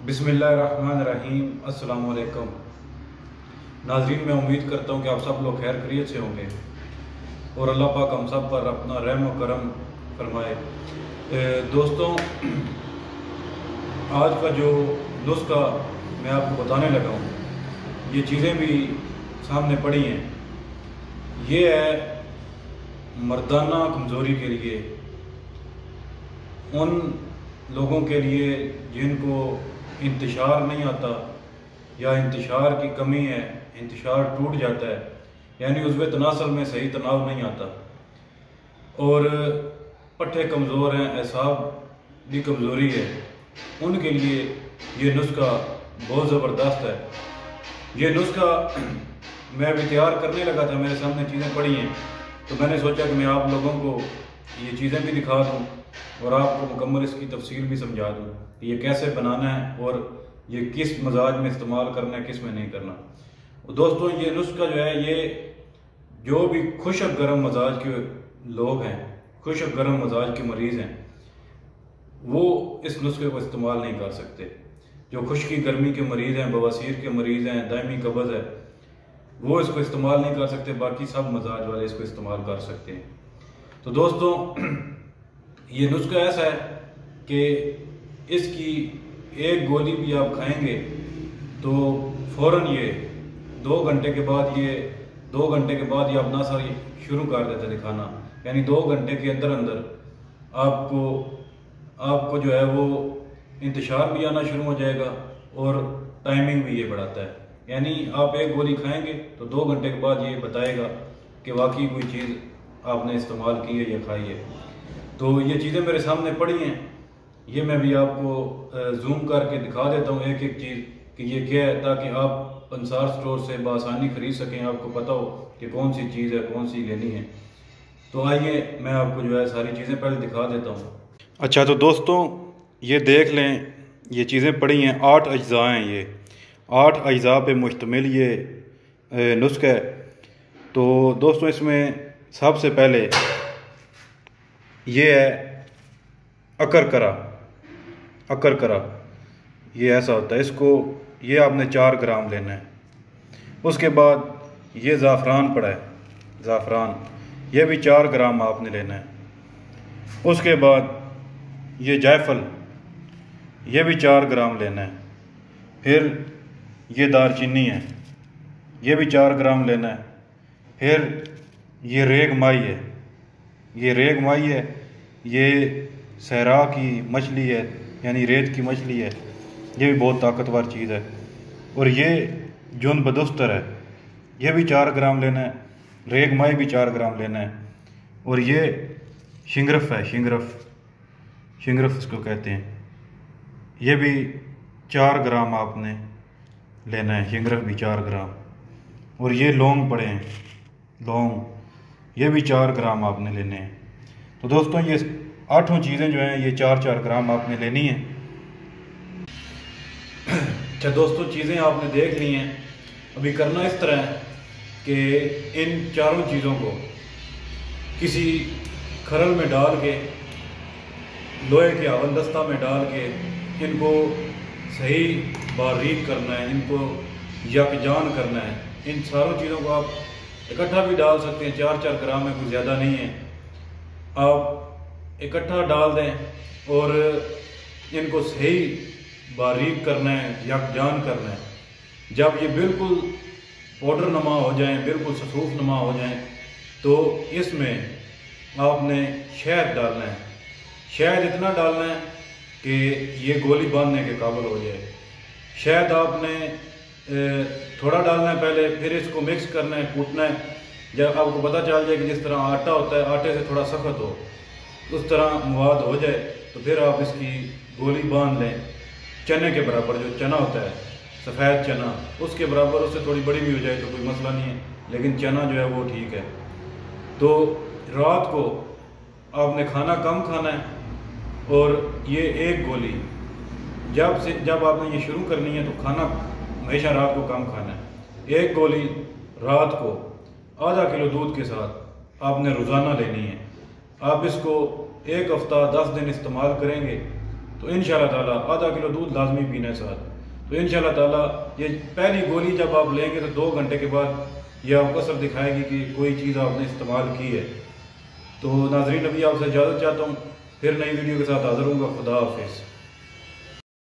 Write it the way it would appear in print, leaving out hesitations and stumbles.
बिस्मिल्लाहिर्रहमानिर्रहीम। अस्सलाम वालेकुम नाज़रीन, मैं उम्मीद करता हूँ कि आप सब लोग खैर खैरियत से होंगे और अल्लाह पाक हम सब पर अपना रहम व करम फरमाए। दोस्तों, आज का जो नुस्खा मैं आपको बताने लगा हूँ, ये चीज़ें भी सामने पड़ी हैं। ये है मर्दाना कमज़ोरी के लिए, उन लोगों के लिए जिनको इंतशार नहीं आता या इंतशार की कमी है, इंतशार टूट जाता है, यानी उज़्वे तनासल में सही तनाव नहीं आता और पट्टे कमज़ोर हैं, एसाब भी कमज़ोरी है, उनके लिए ये नुस्खा बहुत ज़बरदस्त है। ये नुस्खा मैं अभी तैयार करने लगा था, मेरे सामने चीज़ें पड़ी हैं, तो मैंने सोचा कि मैं आप लोगों को ये चीज़ें भी दिखा दूँ और आपको मुकम्मल इसकी तफसील भी समझा दूँ कि ये कैसे बनाना है और ये किस मजाज में इस्तेमाल करना है, किस में नहीं करना। दोस्तों, ये नुस्खा जो है, ये जो भी खुशक गर्म मजाज के लोग हैं, खुशक गर्म मजाज के मरीज़ हैं, वो इस नुस्खे को इस्तेमाल नहीं कर सकते। जो खुश्की गर्मी के मरीज़ हैं, बवासीर के मरीज़ हैं, दायमी कब्ज़ है, वो इसको इस्तेमाल नहीं कर सकते। बाकी सब मजाज वाले इसको इस्तेमाल कर सकते हैं। तो दोस्तों, ये नुस्खा ऐसा है कि इसकी एक गोली भी आप खाएंगे तो फ़ौरन ये 2 घंटे के बाद ये अपना असर शुरू कर देता है दिखाना, यानी 2 घंटे के अंदर अंदर आपको जो है वो इंतशार भी आना शुरू हो जाएगा और टाइमिंग भी ये बढ़ाता है। यानी आप एक गोली खाएंगे तो 2 घंटे के बाद ये बताएगा कि वाकई कोई चीज़ आपने इस्तेमाल की है या खाई है। तो ये चीज़ें मेरे सामने पड़ी हैं, ये मैं भी आपको जूम करके दिखा देता हूँ एक एक चीज़ कि ये क्या है, ताकि आप अंसार स्टोर से बआसानी ख़रीद सकें, आपको पता हो कि कौन सी चीज़ है, कौन सी लेनी है। तो आइए मैं आपको जो है सारी चीज़ें पहले दिखा देता हूँ। अच्छा, तो दोस्तों ये देख लें, ये चीज़ें पड़ी हैं, 8 अज्ज़ा हैं, ये 8 अज्ज़ा पे मुश्तमिल ये नुस्खा है। तो दोस्तों, इसमें सबसे पहले ये है अकरकरा। ये ऐसा होता है, इसको ये आपने 4 ग्राम लेना है। उसके बाद ये ज़ाफ़रान पड़ा है, ज़ाफ़रान, ये भी 4 ग्राम आपने लेना है। उसके बाद ये जायफल, ये भी 4 ग्राम लेना है। फिर ये दारचीनी है, ये भी 4 ग्राम लेना है। फिर ये रेग माई है, ये सहरा की मछली है, यानी रेत की मछली है, ये भी बहुत ताकतवर चीज़ है। और ये जुन बदुस्तर है, ये भी 4 ग्राम लेना है। रेग माई भी 4 ग्राम लेना है। और ये शिंगरफ है, शिंगरफ इसको कहते हैं, ये भी 4 ग्राम आपने लेना है, शिंगरफ भी 4 ग्राम। और ये लौंग पड़े हैं, लौंग, ये भी 4 ग्राम आपने लेने हैं। तो दोस्तों, ये 8 चीज़ें जो हैं, ये 4-4 ग्राम आपने लेनी है। अच्छा दोस्तों, चीज़ें आपने देख ली हैं। अभी करना इस तरह है कि इन 4 चीज़ों को किसी खरल में डाल के, लोहे के हवन दस्ता में डाल के इनको सही बारीक करना है, इनको यकजान करना है। इन सारों चीज़ों को आप इकट्ठा भी डाल सकते हैं, 4-4 ग्राम में कोई ज़्यादा नहीं है। आप इकट्ठा डाल दें और इनको सही बारीक करना है, यकजान करना है। जब ये बिल्कुल पाउडर नुमा हो जाएं, बिल्कुल सफूफ नुमा हो जाएं, तो इसमें आपने शहद डालना है। शहद इतना डालना है कि ये गोली बांधने के काबिल हो जाए। शहद आपने थोड़ा डालना है पहले, फिर इसको मिक्स करना है, कूटना है। जब आपको पता चल जाए कि जिस तरह आटा होता है, आटे से थोड़ा सख्त हो, उस तरह मवाद हो जाए, तो फिर आप इसकी गोली बांध लें। चने के बराबर, जो चना होता है, सफ़ेद चना, उसके बराबर, उससे थोड़ी बड़ी भी हो जाए तो कोई मसला नहीं है, लेकिन चना जो है वो ठीक है। तो रात को आपने खाना कम खाना है और ये एक गोली जब आपने ये शुरू करनी है तो खाना हमेशा रात को कम खाना है। एक गोली रात को आधा किलो दूध के साथ आपने रोज़ाना लेनी है। आप इसको 1 हफ्ता 10 दिन इस्तेमाल करेंगे तो इंशाल्लाह ताला आधा किलो दूध लाजमी पीना है साथ। तो इंशाल्लाह ताला ये पहली गोली जब आप लेंगे तो 2 घंटे के बाद ये आपको असर दिखाएगी कि कोई चीज़ आपने इस्तेमाल की है। तो नाज़रीन अभी आपसे इजाज़त चाहता हूँ, फिर नई वीडियो के साथ हाज़िर हूँगा। खुदा हाफिज़।